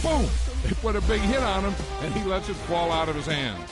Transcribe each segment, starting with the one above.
Boom! They put a big hit on him, and he lets it fall out of his hand.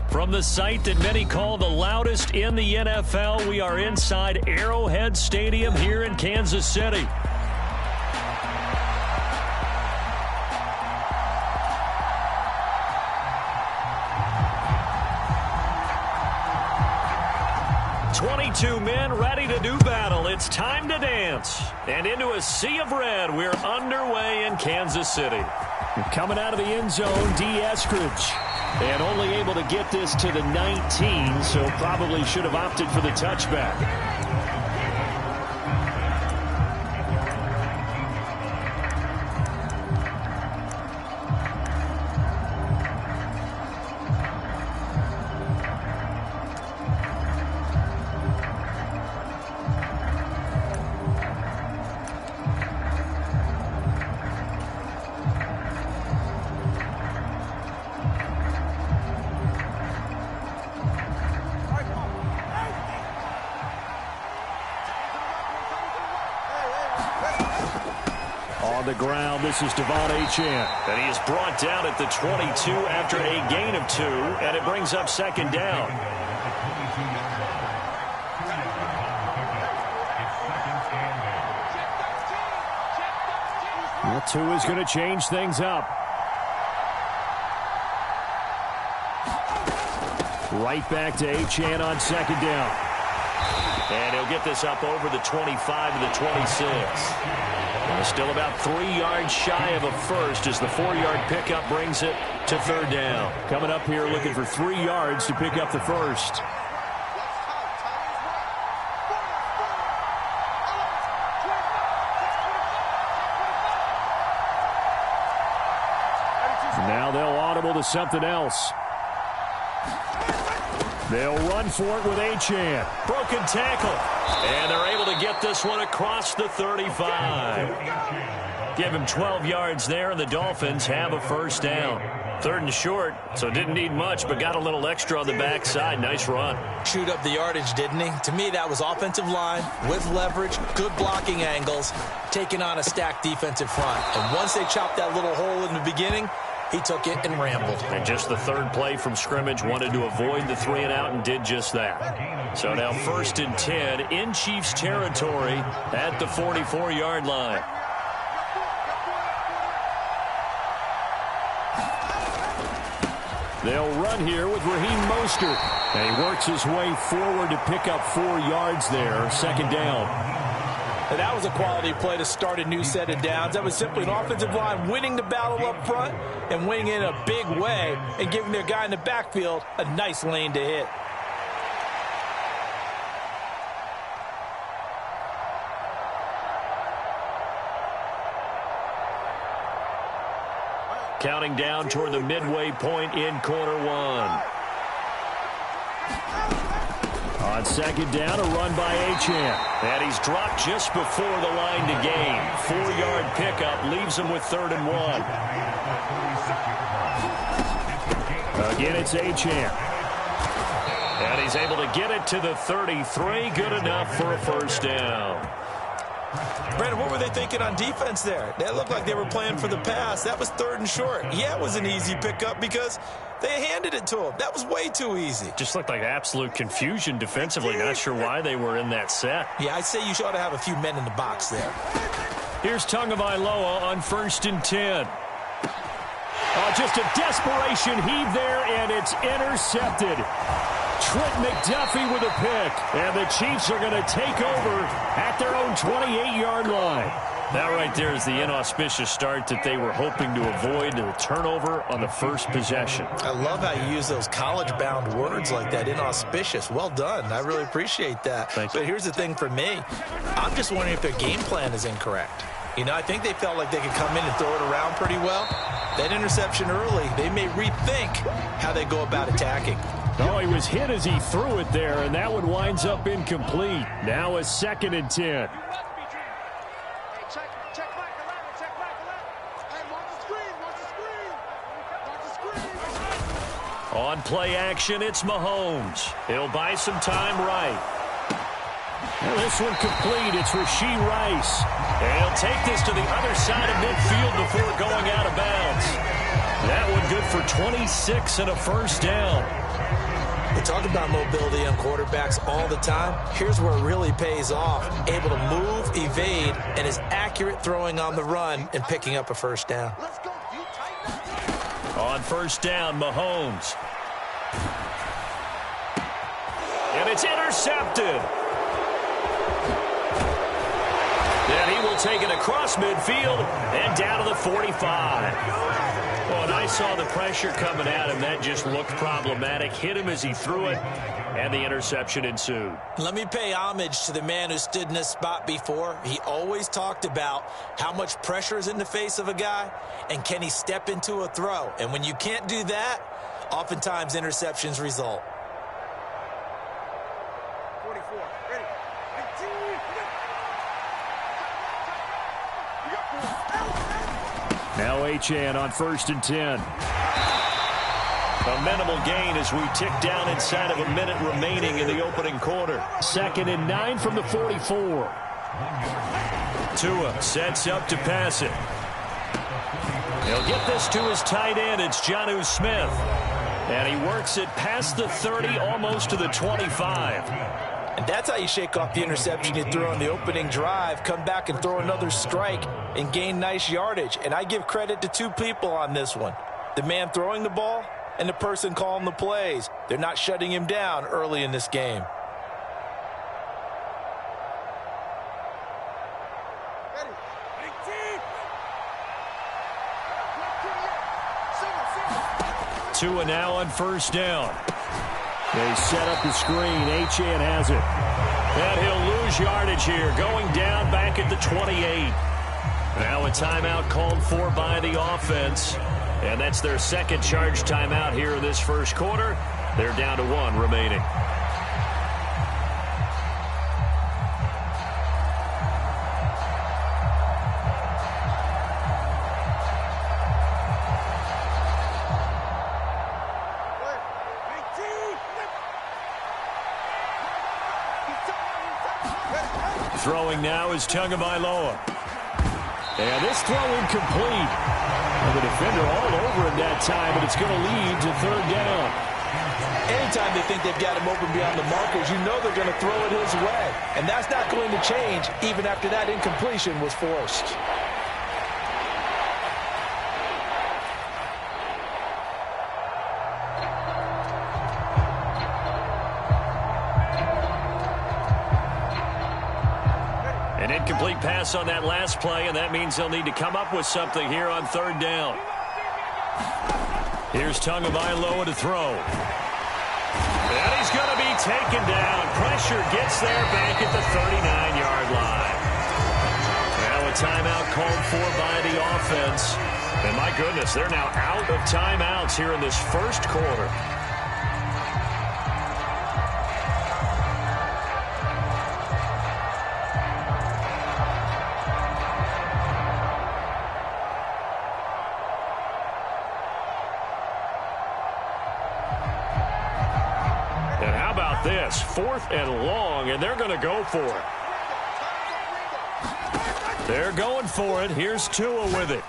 From the site that many call the loudest in the NFL, we are inside Arrowhead Stadium here in Kansas City. Two men ready to do battle. It's time to dance. And into a sea of red, we're underway in Kansas City. Coming out of the end zone, D. Eskridge. And only able to get this to the 19, so probably should have opted for the touchback. The ground, this is Devon Achane. And he is brought down at the 22 after a gain of 2, and it brings up second down. That 2 is going to change things up. Right back to Achane on second down. And he'll get this up over the 25 to the 26. Still about 3 yards shy of a first as the 4-yard pickup brings it to third down. Coming up here looking for 3 yards to pick up the first. Now they'll audible to something else. They'll run for it with Achane. Broken tackle. And they're able to get this one across the 35. Give him 12 yards there, and the Dolphins have a first down. Third and short, so didn't need much, but got a little extra on the backside. Nice run. Chewed up the yardage, didn't he? To me, that was offensive line with leverage, good blocking angles, taking on a stacked defensive front. And once they chopped that little hole in the beginning, he took it and rambled. And just the third play from scrimmage, wanted to avoid the 3 and out and did just that. So now 1st and 10 in Chiefs territory at the 44-yard line. They'll run here with Raheem Mostert. And he works his way forward to pick up 4 yards there. Second down. And that was a quality play to start a new set of downs. That was simply an offensive line winning the battle up front and winning in a big way and giving their guy in the backfield a nice lane to hit. Counting down toward the midway point in quarter one. On second down, a run by Achane. And he's dropped just before the line to gain. 4-yard pickup leaves him with 3rd and 1. Again, it's Achane. And he's able to get it to the 33. Good enough for a first down. Brandon, what were they thinking on defense there? That looked like they were playing for the pass. That was 3rd and short. Yeah, it was an easy pickup because they handed it to him. That was way too easy. Just looked like absolute confusion defensively. Not sure why they were in that set. Yeah, I'd say you ought to have a few men in the box there. Here's Tagovailoa on 1st and 10. Oh, just a desperation heave there, and it's intercepted. Trent McDuffie with a pick, and the Chiefs are going to take over at their own 28-yard line. That right there is the inauspicious start that they were hoping to avoid, the turnover on the first possession. I love how you use those college-bound words like that, inauspicious. Well done. I really appreciate that. Thank you. But here's the thing for me. I'm just wondering if their game plan is incorrect. You know, I think they felt like they could come in and throw it around pretty well. That interception early, they may rethink how they go about attacking. Oh, he was hit as he threw it there, and that one winds up incomplete. Now a 2nd and 10. On play action, it's Mahomes. He'll buy some time right. Well, this one complete. It's Rashee Rice. And he'll take this to the other side of midfield before going out of bounds. That one good for 26 and a first down. We talk about mobility on quarterbacks all the time. Here's where it really pays off. Able to move, evade, and is accurate throwing on the run and picking up a first down. On first down, Mahomes. And it's intercepted. And he will take it across midfield and down to the 45. Oh, and I saw the pressure coming at him. That just looked problematic. Hit him as he threw it, and the interception ensued. Let me pay homage to the man who stood in this spot before. He always talked about how much pressure is in the face of a guy, and can he step into a throw. And when you can't do that, oftentimes interceptions result. 44, ready. 19. Now Achane on 1st and 10. A minimal gain as we tick down inside of a minute remaining in the opening quarter. 2nd and 9 from the 44. Tua sets up to pass it. He'll get this to his tight end. It's Jonnu Smith. And he works it past the 30, almost to the 25. And that's how you shake off the interception you threw on the opening drive, come back and throw another strike and gain nice yardage. And I give credit to two people on this one. The man throwing the ball and the person calling the plays. They're not shutting him down early in this game. Ready. 19. Tua now on first down. They set up the screen. Achane has it. And he'll lose yardage here. Going down back at the 28. Now a timeout called for by the offense. And that's their second charge timeout here in this first quarter. They're down to 1 remaining. Throwing now is Tagovailoa. And this throw incomplete. And the defender all over him that time, but it's going to lead to 3rd down. Anytime they think they've got him open beyond the markers, you know they're going to throw it his way. And that's not going to change even after that incompletion was forced. An incomplete pass on that last play, and that means they'll need to come up with something here on 3rd down. Here's Tagovailoa to throw. And he's going to be taken down. Pressure gets there back at the 39-yard line. Now a timeout called for by the offense. And my goodness, they're now out of timeouts here in this first quarter. about this? 4th and long, and they're going to go for it. They're going for it. Here's Tua with it.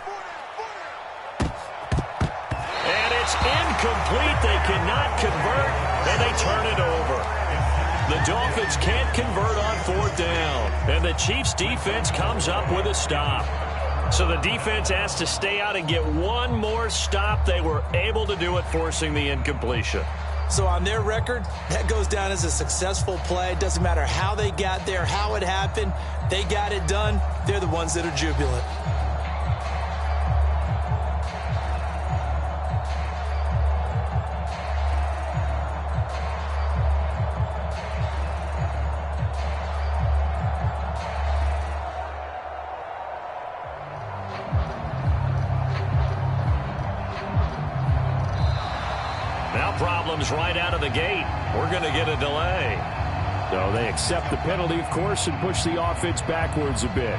And it's incomplete. They cannot convert, and they turn it over. The Dolphins can't convert on 4th down, and the Chiefs' defense comes up with a stop. So the defense has to stay out and get one more stop. They were able to do it, forcing the incompletion. So on their record, that goes down as a successful play. It doesn't matter how they got there, how it happened. They got it done. They're the ones that are jubilant. Problems right out of the gate. We're going to get a delay. So they accept the penalty, of course, and push the offense backwards a bit.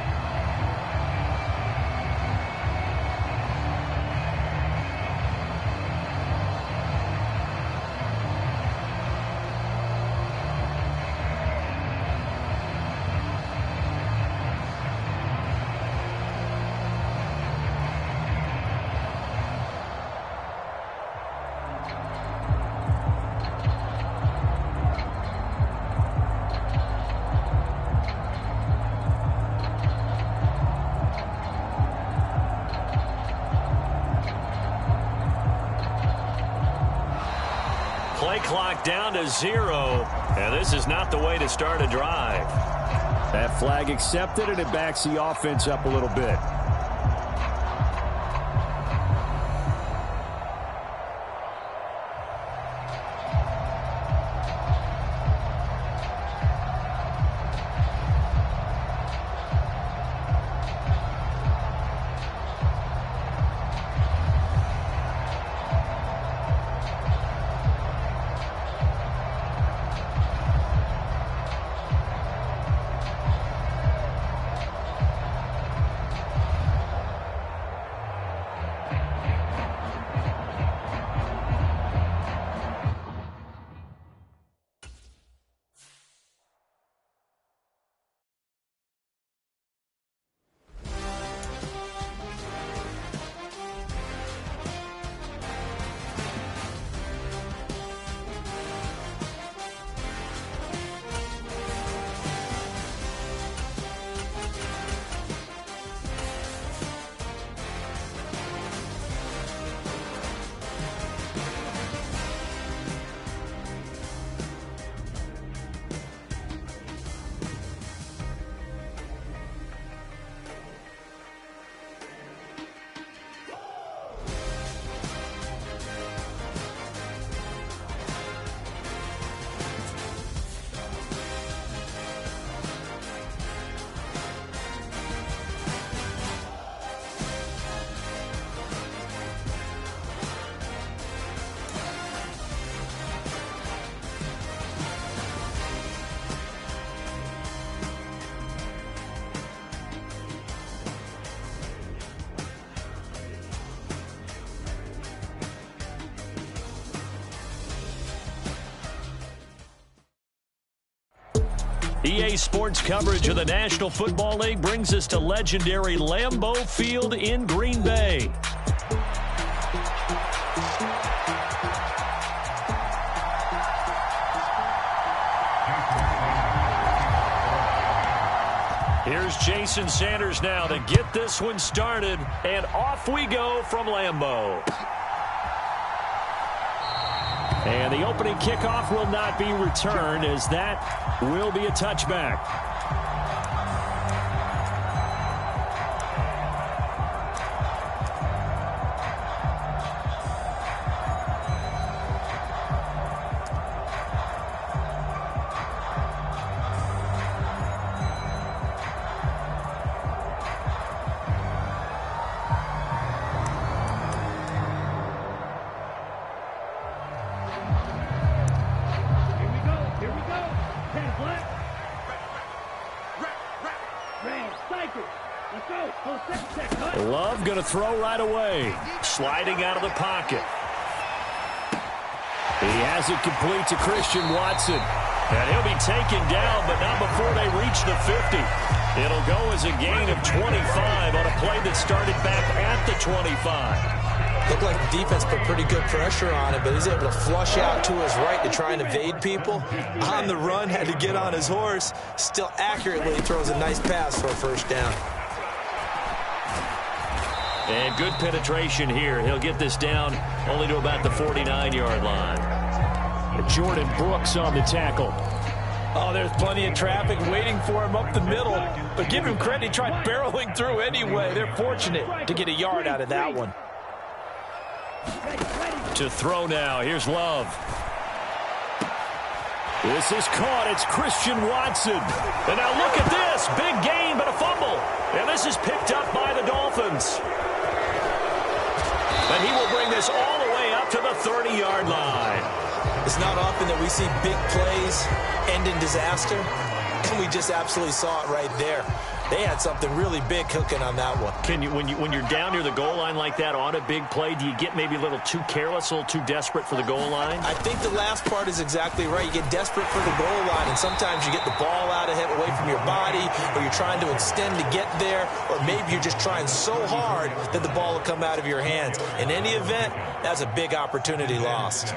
Play clock down to 0, and this is not the way to start a drive. That flag accepted, and it backs the offense up a little bit. EA Sports coverage of the National Football League brings us to legendary Lambeau Field in Green Bay. Here's Jason Sanders now to get this one started, and off we go from Lambeau. And the opening kickoff will not be returned, as that will be a touchback. Love going to throw right away. Sliding out of the pocket. He He has it complete to Christian Watson. And he'll be taken down, but not before they reach the 50. It'll go as a gain of 25 on a play that started back at the 25. Looked like the defense put pretty good pressure on him, but he's able to flush out to his right to try and evade people. On the run, had to get on his horse. Still accurately throws a nice pass for a first down. And good penetration here. He'll get this down only to about the 49-yard line. Jordan Brooks on the tackle. Oh, there's plenty of traffic waiting for him up the middle. But give him credit, he tried barreling through anyway. They're fortunate to get a yard out of that one. To throw now. Here's Love. This is caught. It's Christian Watson. And now look at this. Big gain, but a fumble. And this is picked up by the Dolphins. And he will bring this all the way up to the 30-yard line. It's not often that we see big plays end in disaster, and we just absolutely saw it right there. They had something really big cooking on that one. Can you, when you're down near the goal line like that on a big play, do you get maybe a little too careless, a little too desperate for the goal line? I think the last part is exactly right. You get desperate for the goal line, and sometimes you get the ball out ahead, away from your body, or you're trying to extend to get there, or maybe you're just trying so hard that the ball will come out of your hands. In any event, that's a big opportunity lost.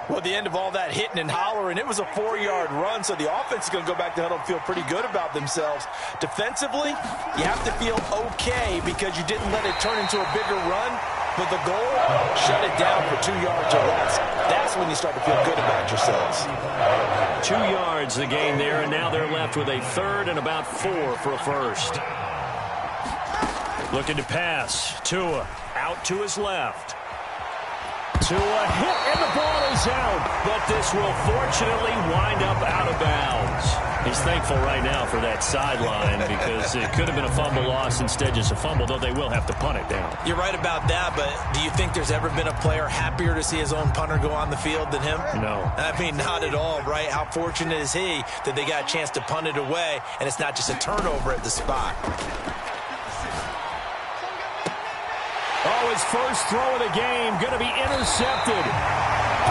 Well, at the end of all that hitting and hollering, it was a 4-yard run, so the offense is going to go back to huddle and feel pretty good about themselves. Defensively, you have to feel okay because you didn't let it turn into a bigger run, but the goal, shut it down for 2 yards or less. That's when you start to feel good about yourselves. 2 yards the gain there, and now they're left with a third and about 4 for a first. Looking to pass. Tua out to his left. To a hit, and the ball is out. But this will fortunately wind up out of bounds. He's thankful right now for that sideline because it could have been a fumble loss, instead just a fumble, though they will have to punt it down. You're right about that, but do you think there's ever been a player happier to see his own punter go on the field than him? No. I mean, not at all, right? How fortunate is he that they got a chance to punt it away, and it's not just a turnover at the spot. Oh, his first throw of the game going to be intercepted.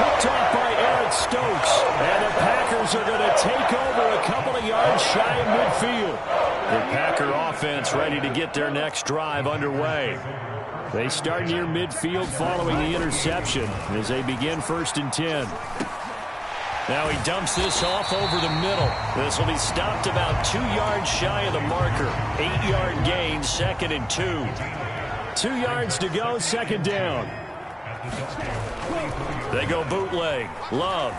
Picked off by Eric Stokes. And the Packers are going to take over a couple of yards shy of midfield. The Packer offense ready to get their next drive underway. They start near midfield following the interception as they begin 1st and 10. Now he dumps this off over the middle. This will be stopped about 2 yards shy of the marker. 8-yard gain, 2nd and 2. 2 yards to go, 2nd down. They go bootleg. Love.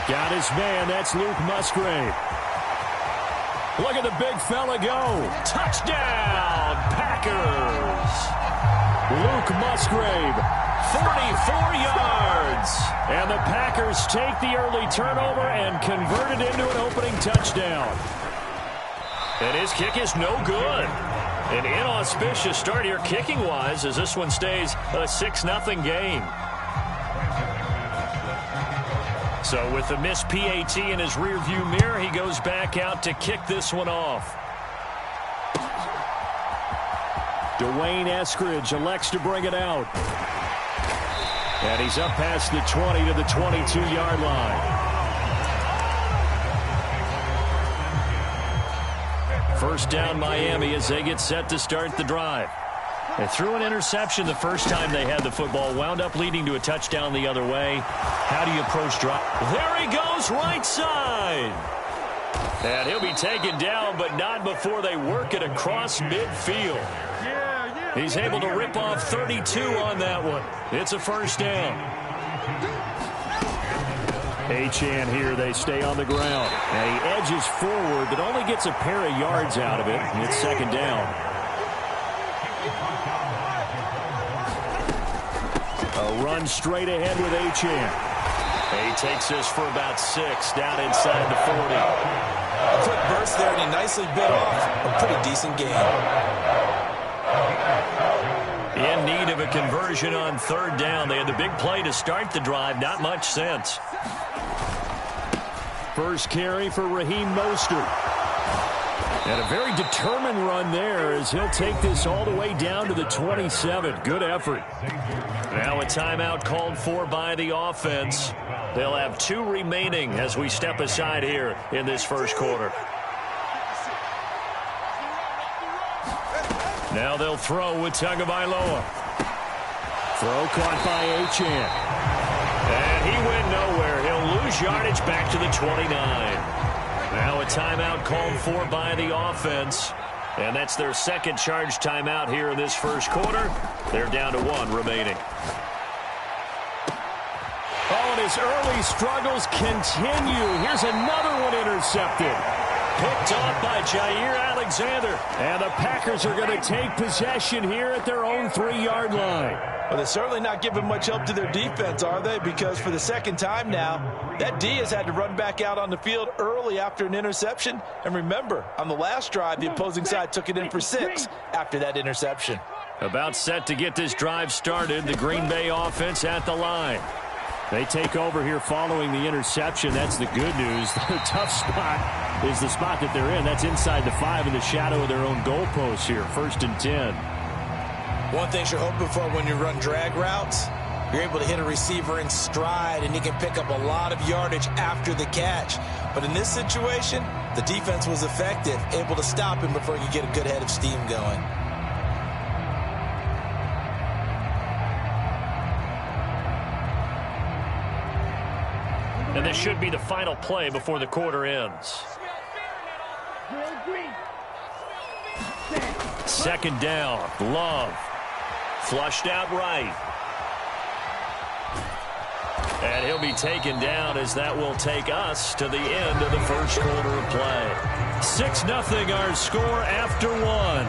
Got his man. That's Luke Musgrave. Look at the big fella go. Touchdown, Packers. Luke Musgrave, 44 yards. And the Packers take the early turnover and convert it into an opening touchdown. And his kick is no good. An inauspicious start here kicking-wise as this one stays a 6-0 game. So with the missed PAT in his rearview mirror, he goes back out to kick this one off. Dwayne Eskridge elects to bring it out. And he's up past the 20 to the 22-yard line. First down Miami as they get set to start the drive. They threw an interception the first time they had the football, wound up leading to a touchdown the other way. How do you approach drive? There he goes, right side. And he'll be taken down, but not before they work it across midfield. He's able to rip off 32 on that one. It's a first down. Achane here, they stay on the ground. And he edges forward, but only gets a pair of yards out of it. And it's 2nd down. A run straight ahead with Achane. He takes this for about 6 down inside the 40. A quick burst there, and he nicely bit off a pretty decent gain. In need of a conversion on 3rd down. They had the big play to start the drive. Not much sense. First carry for Raheem Mostert. And a very determined run there as he'll take this all the way down to the 27. Good effort. Now a timeout called for by the offense. They'll have 2 remaining as we step aside here in this first quarter. Now they'll throw with Tagovailoa. Throw caught by Achane. And he went nowhere. He'll lose yardage back to the 29. Now a timeout called for by the offense. And that's their second charge timeout here in this first quarter. They're down to 1 remaining. Oh, and his early struggles continue. Here's another one intercepted. Picked off by Jair Alexander. And the Packers are going to take possession here at their own 3-yard line. Well, they're certainly not giving much help to their defense, are they? Because for the second time now, that D has had to run back out on the field early after an interception. And remember, on the last drive, the opposing side took it in for 6 after that interception. About set to get this drive started, the Green Bay offense at the line. They take over here following the interception. That's the good news. The tough spot is the spot that they're in. That's inside the 5 in the shadow of their own goalpost here. 1st and 10. One thing you're hoping for when you run drag routes, you're able to hit a receiver in stride, and he can pick up a lot of yardage after the catch. But in this situation, the defense was effective, able to stop him before he could get a good head of steam going. And this should be the final play before the quarter ends. Second down, Love. Flushed out right. And he'll be taken down as that will take us to the end of the first quarter of play. 6-0 our score after 1.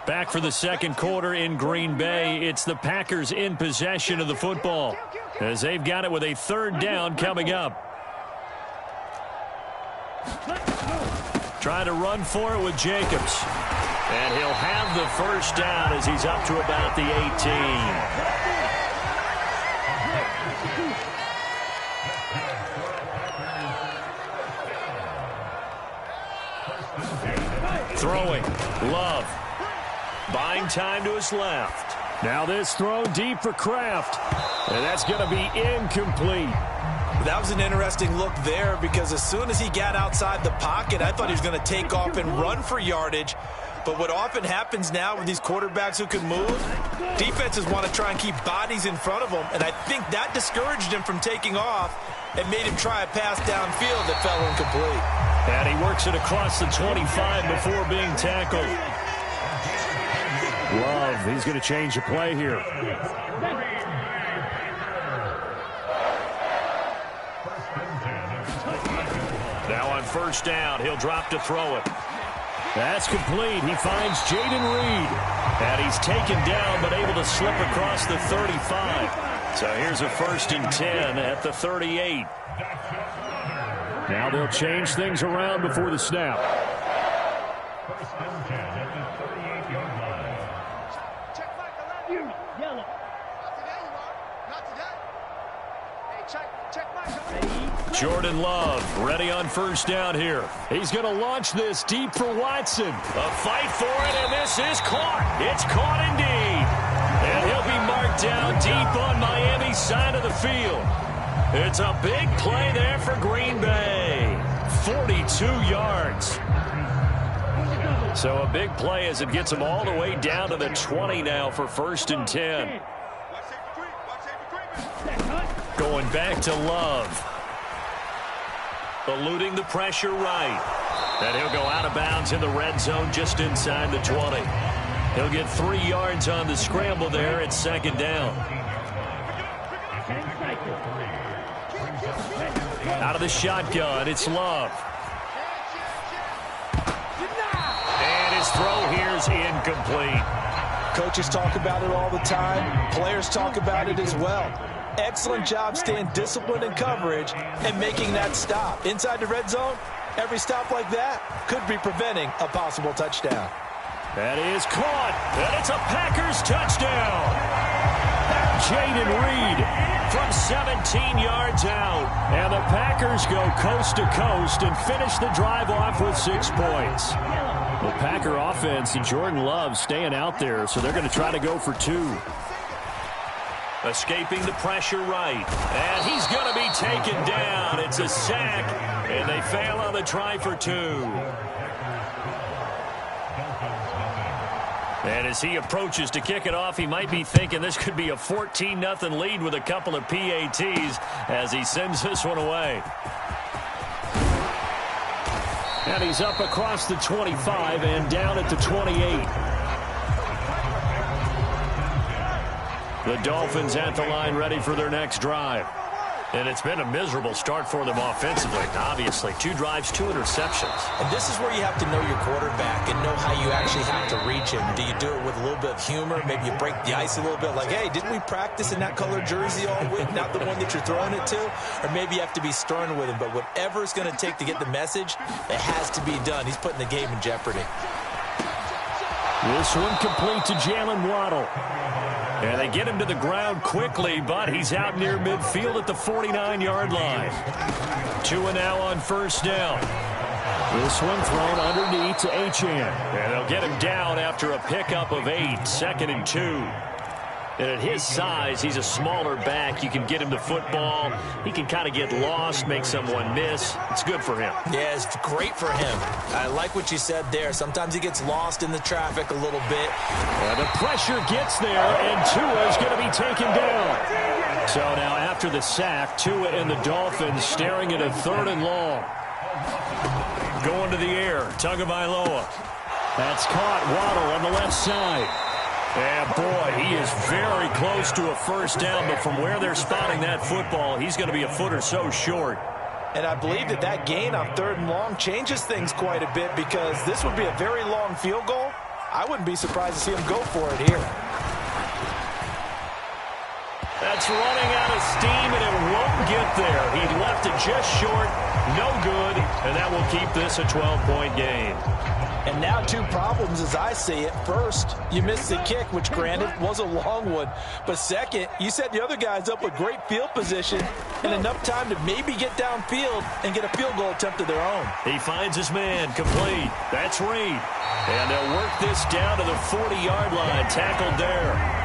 Back for the second quarter in Green Bay. It's the Packers in possession of the football as they've got it with a 3rd down coming up. Trying to run for it with Jacobs. And he'll have the first down as he's up to about the 18. Throwing. Love. Buying time to his left. Now this throw deep for Kraft. And that's going to be incomplete. That was an interesting look there because as soon as he got outside the pocket, I thought he was going to take off and run for yardage. But what often happens now with these quarterbacks who can move, defenses want to try and keep bodies in front of them. And I think that discouraged him from taking off and made him try a pass downfield that fell incomplete. And he works it across the 25 before being tackled. Love, he's going to change the play here. Now on first down, he'll drop to throw it. That's complete. He finds Jaden Reed. And he's taken down but able to slip across the 35. So here's a 1st and 10 at the 38. Now they'll change things around before the snap. Jordan Love ready on first down here. He's going to launch this deep for Watson. A fight for it, and this is caught. It's caught indeed. And he'll be marked down deep on Miami's side of the field. It's a big play there for Green Bay. 42 yards. So a big play as it gets them all the way down to the 20 now for 1st and 10. Going back to Love. Eluding the pressure right. And he'll go out of bounds in the red zone just inside the 20. He'll get 3 yards on the scramble there at 2nd down. Out of the shotgun, it's Love. And his throw here is incomplete. Coaches talk about it all the time. Players talk about it as well. Excellent job staying disciplined in coverage and making that stop. Inside the red zone, every stop like that could be preventing a possible touchdown. That is caught, and it's a Packers touchdown. Jaden Reed from 17 yards out. And the Packers go coast to coast and finish the drive off with 6 points. The Packer offense and Jordan Love staying out there, so they're going to try to go for 2. Escaping the pressure right. And he's going to be taken down. It's a sack, and they fail on the try for 2. And as he approaches to kick it off, he might be thinking this could be a 14-0 lead with a couple of PATs as he sends this one away. And he's up across the 25 and down at the 28. The Dolphins at the line ready for their next drive. And it's been a miserable start for them offensively. Obviously, 2 drives, 2 interceptions. And this is where you have to know your quarterback and know how you actually have to reach him. Do you do it with a little bit of humor? Maybe you break the ice a little bit like, hey, didn't we practice in that color jersey all week? Not the one that you're throwing it to? Or maybe you have to be stern with him. But whatever it's going to take to get the message, it has to be done. He's putting the game in jeopardy. This one complete to Jalen Waddle. And they get him to the ground quickly, but he's out near midfield at the 49-yard line. 2 now on first down. This one thrown underneath to Achane. And they'll get him down after a pickup of 8, 2nd and 2. And at his size, he's a smaller back. You can get him the football. He can kind of get lost, make someone miss. It's good for him. Yeah, it's great for him. I like what you said there. Sometimes he gets lost in the traffic a little bit. And the pressure gets there, and Tua is going to be taken down. So now after the sack, Tua and the Dolphins staring at a 3rd and long. Going to the air, Tagovailoa. That's caught. Waddle on the left side. And, boy, he is very close to a first down, but from where they're spotting that football, he's going to be a foot or so short. And I believe that gain on 3rd and long changes things quite a bit because this would be a very long field goal. I wouldn't be surprised to see him go for it here. That's running out of steam, and it won't get there. He left it just short, no good, and that will keep this a 12-point game. And now 2 problems as I see it. First, you missed the kick, which granted was a long one. But second, you set the other guys up with great field position and enough time to maybe get downfield and get a field goal attempt of their own. He finds his man complete. That's Reed. And they'll work this down to the 40-yard line. Tackled there.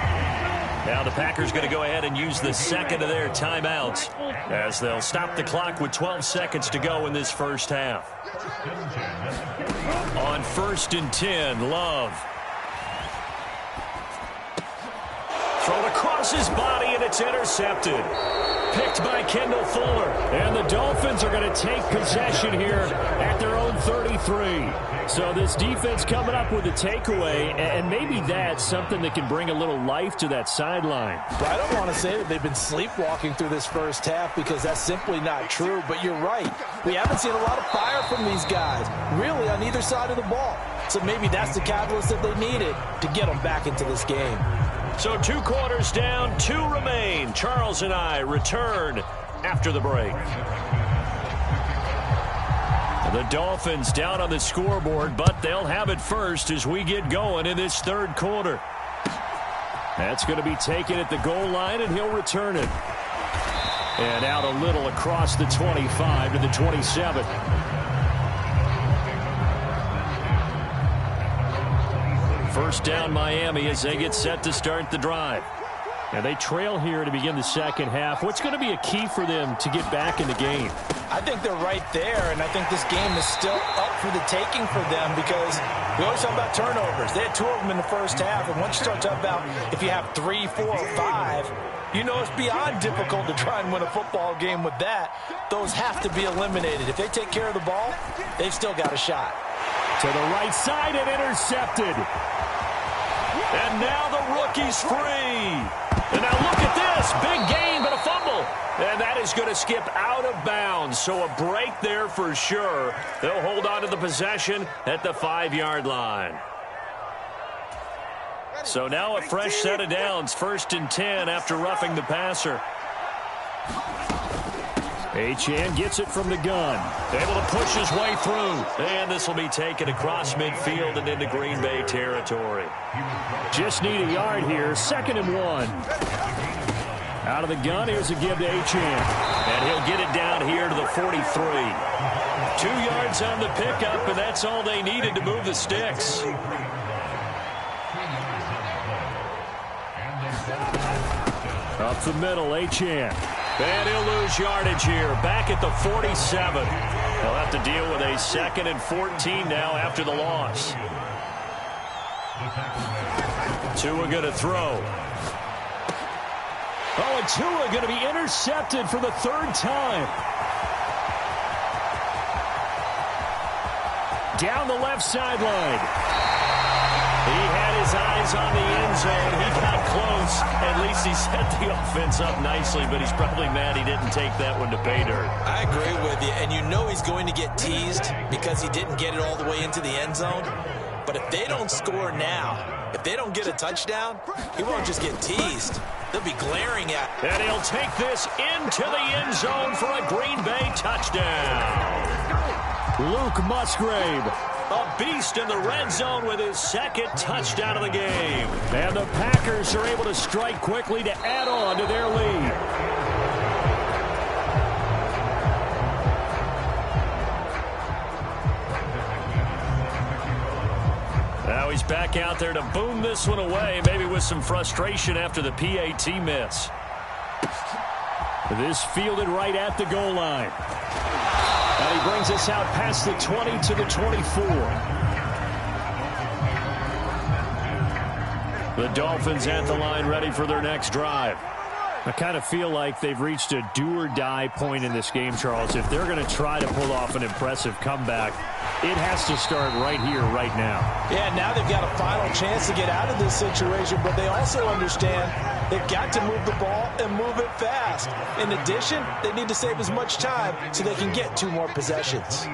Now the Packers going to go ahead and use the 2nd of their timeouts as they'll stop the clock with 12 seconds to go in this first half. On 1st and 10, Love. Thrown across his body, and it's intercepted. Picked by Kendall Fuller. And the Dolphins are going to take possession here at their own 33. So this defense coming up with a takeaway, and maybe that's something that can bring a little life to that sideline. Well, I don't want to say that they've been sleepwalking through this first half because that's simply not true, but you're right. We haven't seen a lot of fire from these guys, really on either side of the ball. So maybe that's the catalyst that they needed to get them back into this game. So 2 quarters down, 2 remain. Charles and I return after the break. The Dolphins down on the scoreboard, but they'll have it first as we get going in this 3rd quarter. That's going to be taken at the goal line, and he'll return it. And out a little across the 25 to the 27. First down Miami as they get set to start the drive. And they trail here to begin the second half. What's going to be a key for them to get back in the game? I think they're right there, and I think this game is still up for the taking for them because we always talk about turnovers. They had 2 of them in the first half, and once you start talking about if you have 3, 4, or 5, you know it's beyond difficult to try and win a football game with that. Those have to be eliminated. If they take care of the ball, they've still got a shot. To the right side and intercepted. And now the rookie's free. And now look at this. Big gain, but a fumble. And that is going to skip out of bounds. So a break there for sure. They'll hold on to the possession at the 5-yard line. So now a fresh set of downs. 1st and 10 after roughing the passer. Achane gets it from the gun. Able to push his way through. And this will be taken across midfield and into Green Bay territory. Just need a yard here. 2nd and 1. Out of the gun, here's a give to Achane. And he'll get it down here to the 43. 2 yards on the pickup, and that's all they needed to move the sticks. Up the middle, Achane. And he'll lose yardage here, back at the 47. They'll have to deal with a 2nd and 14 now after the loss. Tua going to throw. Oh, and Tua going to be intercepted for the 3rd time. Down the left sideline. He had his eyes on the end zone. He got close. At least he set the offense up nicely, but he's probably mad he didn't take that one to pay dirt. I agree with you, and you know he's going to get teased because he didn't get it all the way into the end zone. But if they don't score now, if they don't get a touchdown, he won't just get teased. They'll be glaring at him. And he'll take this into the end zone for a Green Bay touchdown. Luke Musgrave, a beast in the red zone with his 2nd touchdown of the game. And the Packers are able to strike quickly to add on to their lead. Now he's back out there to boom this one away, maybe with some frustration after the PAT miss. This fielded right at the goal line. And he brings us out past the 20 to the 24. The Dolphins at the line ready for their next drive. I kind of feel like they've reached a do-or-die point in this game, Charles. If they're going to try to pull off an impressive comeback, it has to start right here, right now. Yeah, now they've got a final chance to get out of this situation, but they also understand they've got to move the ball and move it fast. In addition, they need to save as much time so they can get 2 more possessions.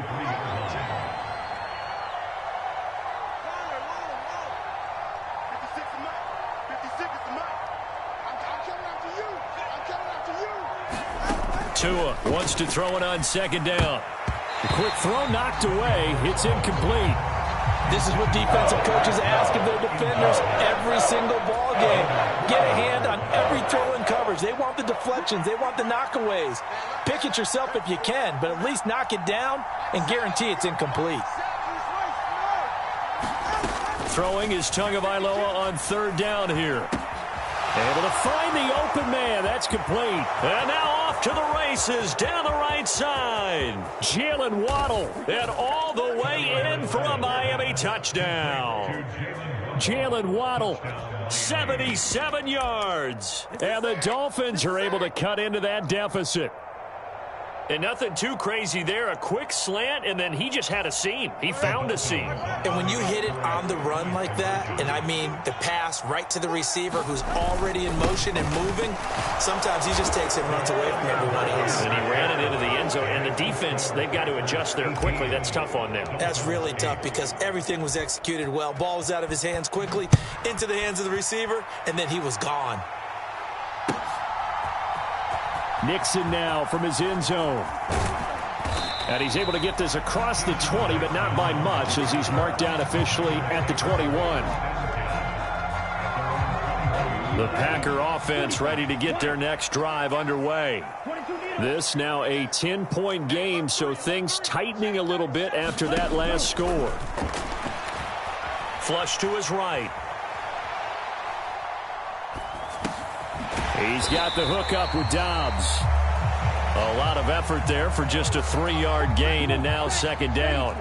Tua wants to throw it on 2nd down. The quick throw knocked away. It's incomplete. This is what defensive coaches ask of their defenders every single ball game. Get a hand on every throw in coverage. They want the deflections. They want the knockaways. Pick it yourself if you can, but at least knock it down and guarantee it's incomplete. Throwing is Tagovailoa on 3rd down here. Able to find the open man. That's complete. And now off to the races down the right side. Jalen Waddle. And all the way in for a Miami touchdown. Jalen Waddle, 77 yards. And the Dolphins are able to cut into that deficit. And nothing too crazy there. A quick slant, and then he just had a seam. He found a seam. And when you hit it on the run like that, and I mean the pass right to the receiver who's already in motion and moving, sometimes he just takes it and runs away from everyone else. And he ran it into the end zone. And the defense, they've got to adjust there quickly. That's tough on them. That's really tough because everything was executed well. Ball was out of his hands quickly, into the hands of the receiver, and then he was gone. Nixon now from his end zone. And he's able to get this across the 20, but not by much as he's marked down officially at the 21. The Packer offense ready to get their next drive underway. This now a 10-point game, so things tightening a little bit after that last score. Flush to his right. He's got the hook up with Dobbs. A lot of effort there for just a 3-yard gain, and now 2nd down.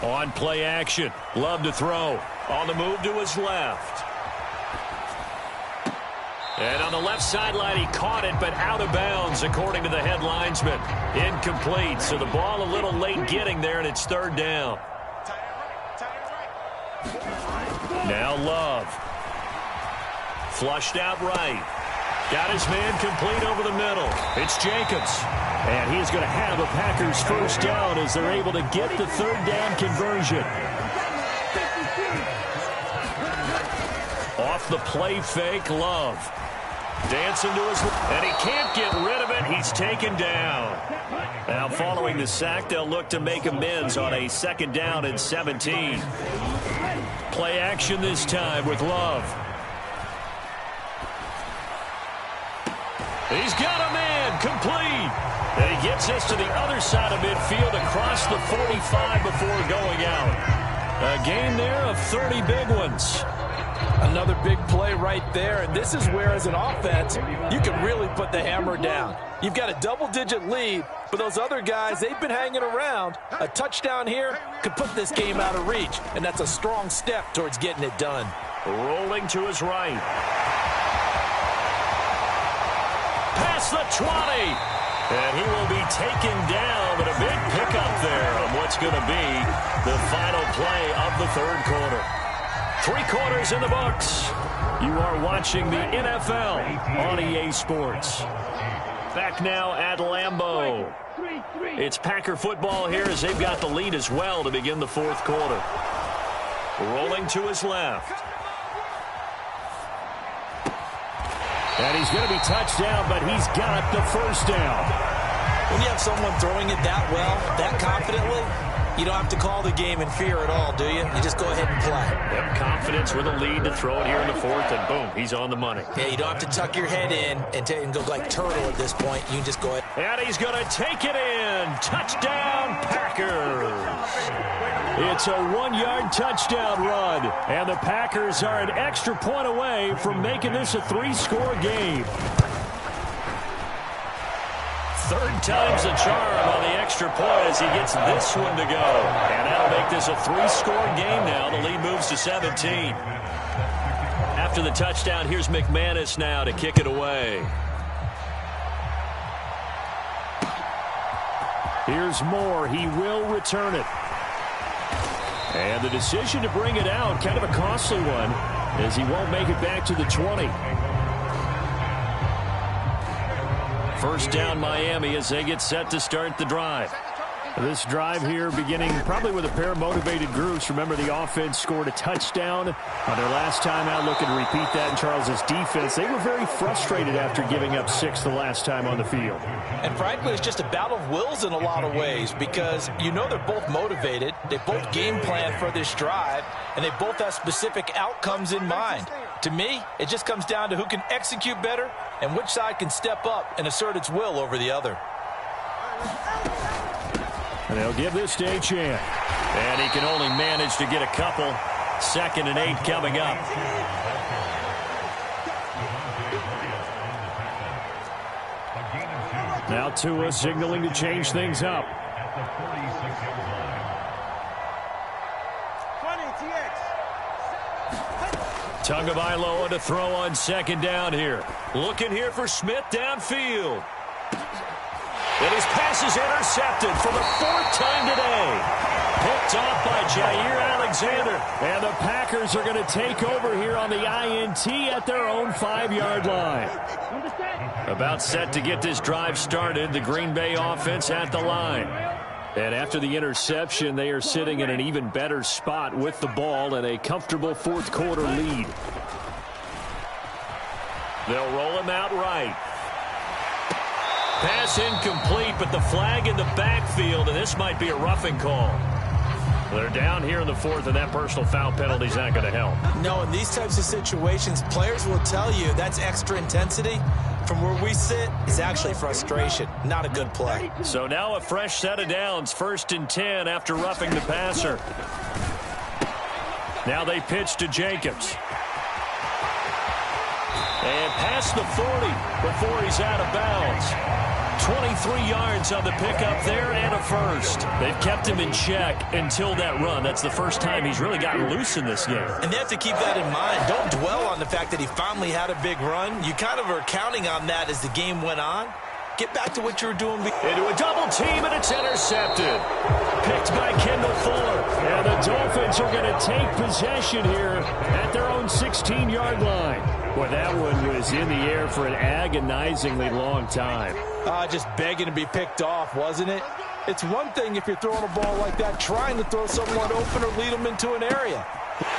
On play action. Love to throw. On the move to his left. And on the left sideline, he caught it, but out of bounds, according to the head linesman. Incomplete, so the ball a little late getting there, and it's 3rd down. Now Love. Flushed out right. Got his man complete over the middle. It's Jacobs. And he's going to have a Packers 1st down as they're able to get the 3rd down conversion. Off the play fake, Love. Dancing to his... And he can't get rid of it. He's taken down. Now following the sack, they'll look to make amends on a 2nd down and 17. play action this time with Love. He's got a man, complete. And he gets this to the other side of midfield across the 45 before going out. A game there of 30 big ones. Another big play right there, and this is where, as an offense, you can really put the hammer down. You've got a double-digit lead, but those other guys, they've been hanging around. A touchdown here could put this game out of reach, and that's a strong step towards getting it done. Rolling to his right. Past the 20. And he will be taken down, but a big pickup there on what's going to be the final play of the third quarter. 3 quarters in the books. You are watching the NFL on EA Sports. Back now at Lambeau. It's Packer football here as they've got the lead as well to begin the fourth quarter. Rolling to his left. And he's going to be touched down, but he's got the first down. When you have someone throwing it that well, that confidently, you don't have to call the game in fear at all, do you? You just go ahead and play. Yep, confidence with a lead to throw it here in the fourth, and boom, he's on the money. Yeah, you don't have to tuck your head in and go like turtle at this point. You can just go ahead. And he's going to take it in. Touchdown, Packers. It's a 1-yard touchdown run, and the Packers are an extra point away from making this a 3-score game. Third time's the charm on the extra point as he gets this one to go. And that'll make this a 3-score game now. The lead moves to 17. After the touchdown, here's McManus now to kick it away. Here's Moore. He will return it. And the decision to bring it out, kind of a costly one, as he won't make it back to the 20. First down Miami as they get set to start the drive. This drive here beginning probably with a pair of motivated groups. Remember, the offense scored a touchdown on their last time out, looking to repeat that in Charles's defense. They were very frustrated after giving up 6 the last time on the field. And frankly, it's just a battle of wills in a lot of ways because you know they're both motivated. They both game plan for this drive, and they both have specific outcomes in mind. To me, it just comes down to who can execute better and which side can step up and assert its will over the other. And they'll give this to a chance. And he can only manage to get a couple. 2nd and 8 coming up. Now Tua signaling to change things up. 20, TX. Tagovailoa to throw on 2nd down here. Looking here for Smith downfield. And his pass is intercepted for the 4th time today. Picked off by Jair Alexander. And the Packers are going to take over here on the INT at their own 5-yard line. About set to get this drive started. The Green Bay offense at the line. And after the interception, they are sitting in an even better spot with the ball and a comfortable 4th quarter lead. They'll roll him out right. Pass incomplete, but the flag in the backfield, and this might be a roughing call. They're down here in the 4th, and that personal foul penalty is not going to help. No, in these types of situations, players will tell you that's extra intensity. From where we sit, it's actually frustration. Not a good play. So now a fresh set of downs. 1st and 10 after roughing the passer. Now they pitch to Jacobs. And past the 40 before he's out of bounds. 23 yards on the pickup there and a first. They've kept him in check until that run. That's the first time he's really gotten loose in this game. And they have to keep that in mind. Don't dwell on the fact that he finally had a big run. You kind of are counting on that as the game went on. Get back to what you were doing. Into a double team, and it's intercepted. Picked by Kendall Fuller. And the Dolphins are going to take possession here at their own 16-yard line. Boy, that one was in the air for an agonizingly long time. Just begging to be picked off, wasn't it? It's one thing if you're throwing a ball like that, trying to throw someone open or lead them into an area.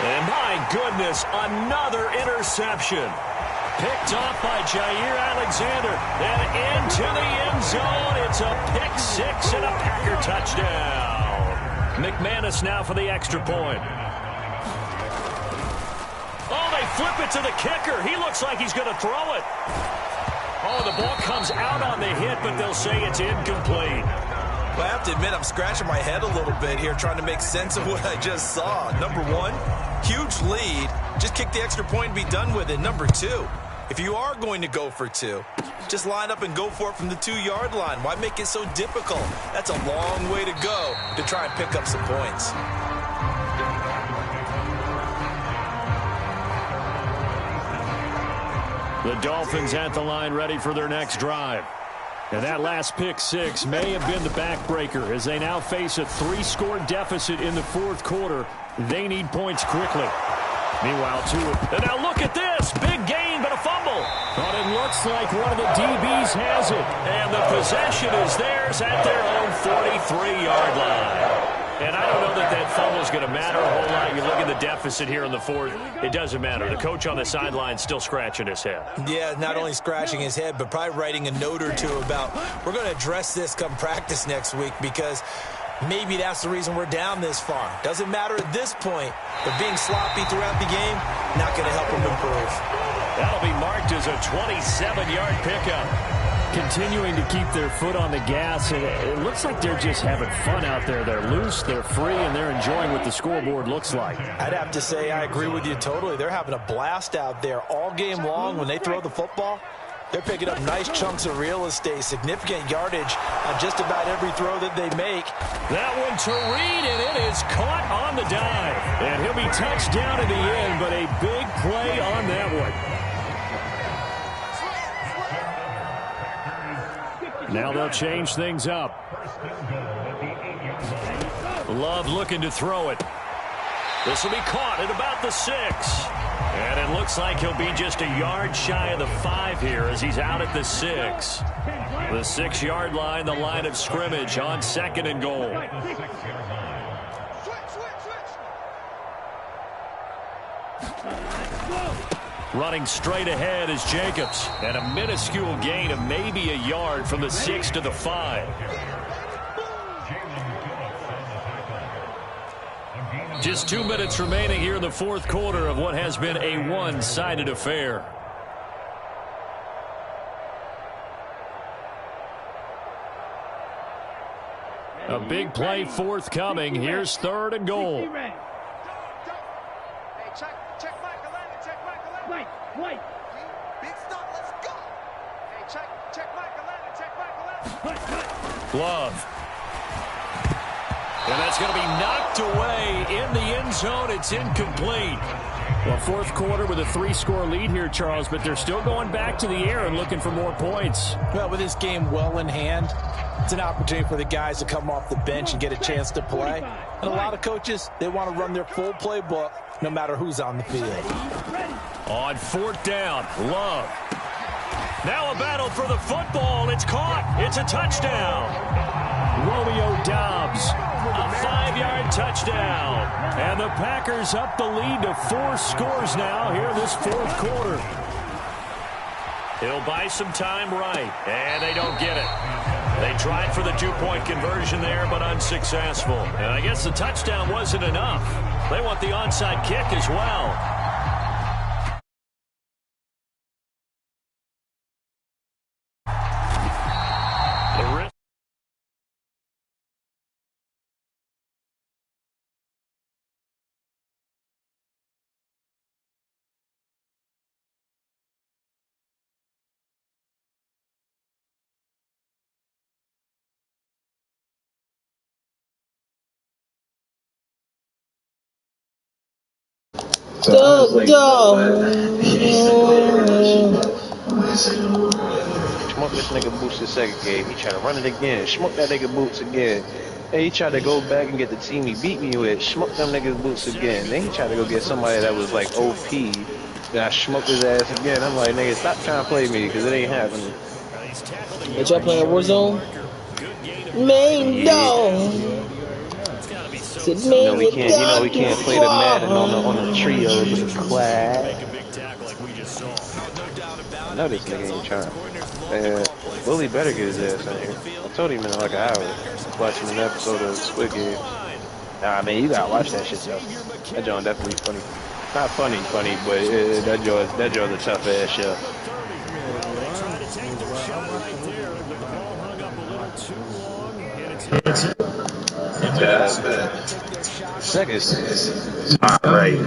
And my goodness, another interception. Picked off by Jair Alexander. And into the end zone. It's a pick 6 and a Packer touchdown. McManus now for the extra point. flip it to the kicker. He looks like he's going to throw it. Oh, the ball comes out on the hit, but they'll say it's incomplete. Well, I have to admit, I'm scratching my head a little bit here trying to make sense of what I just saw. Number one, huge lead. Just kick the extra point and be done with it. Number two, if you are going to go for two, just line up and go for it from the 2-yard line. Why make it so difficult? That's a long way to go to try and pick up some points. The Dolphins at the line ready for their next drive. And that last pick six may have been the backbreaker as they now face a 3-score deficit in the fourth quarter. They need points quickly. Meanwhile, and now look at this. Big gain, but a fumble. But it looks like one of the DBs has it. And the possession is theirs at their own 43-yard line. And I don't know that that fumble is going to matter a whole lot. You look at the deficit here in the fourth. It doesn't matter. The coach on the sideline still scratching his head. Yeah, not only scratching his head, but probably writing a note or two about we're going to address this come practice next week because maybe that's the reason we're down this far. Doesn't matter at this point, but being sloppy throughout the game, not going to help him improve. That'll be marked as a 27-yard pickup. Continuing to keep their foot on the gas, and it looks like they're just having fun out there. They're loose, they're free, and they're enjoying what the scoreboard looks like. I'd have to say I agree with you totally. They're having a blast out there all game long. When they throw the football, they're picking up nice chunks of real estate, significant yardage on just about every throw that they make. That one to Reed, and it is caught on the dive. And he'll be touched down in the end, but a big play on that one. Now they'll change things up. Love looking to throw it. This will be caught at about the 6. And it looks like he'll be just a yard shy of the 5 here as he's out at the 6. The 6-yard line, the line of scrimmage on 2nd and goal. Running straight ahead is Jacobs. And a minuscule gain of maybe a yard from the 6 to the 5. Just 2 minutes remaining here in the fourth quarter of what has been a one-sided affair. A big play forthcoming. Here's 3rd and goal. Love. And that's going to be knocked away in the end zone. It's incomplete. Well, fourth quarter with a 3-score lead here, Charles, but they're still going back to the air and looking for more points. Well, with this game well in hand, it's an opportunity for the guys to come off the bench and get a chance to play. And a lot of coaches, they want to run their full playbook no matter who's on the field. On 4th down, Love. Now a battle for the football. It's caught. It's a touchdown. Romeo Doubs, a 5-yard touchdown. And the Packers up the lead to 4 scores now here in this fourth quarter. He'll buy some time right, and they don't get it. They tried for the 2-point conversion there, but unsuccessful. And I guess the touchdown wasn't enough. They want the onside kick as well. Smoke this nigga Boots the second game. He tried to run it again. Smoke that nigga Boots again. Hey, he tried to go back and get the team he beat me with. Smoke them niggas Boots again. Then he tried to go get somebody that was like OP. Then I smoked his ass again. I'm like, nigga, stop trying to play me because it ain't happening. Hey, y'all playing Warzone? Main dog. We can't play the Madden on the trio with the class. I know this nigga ain't trying. Man, Bully better get his ass in here. I told him in like an hour. Watching an episode of Squid Game. Nah, man, you gotta watch that shit though. That joint definitely funny. Not funny, but that joint's a tough ass show. Second. All right.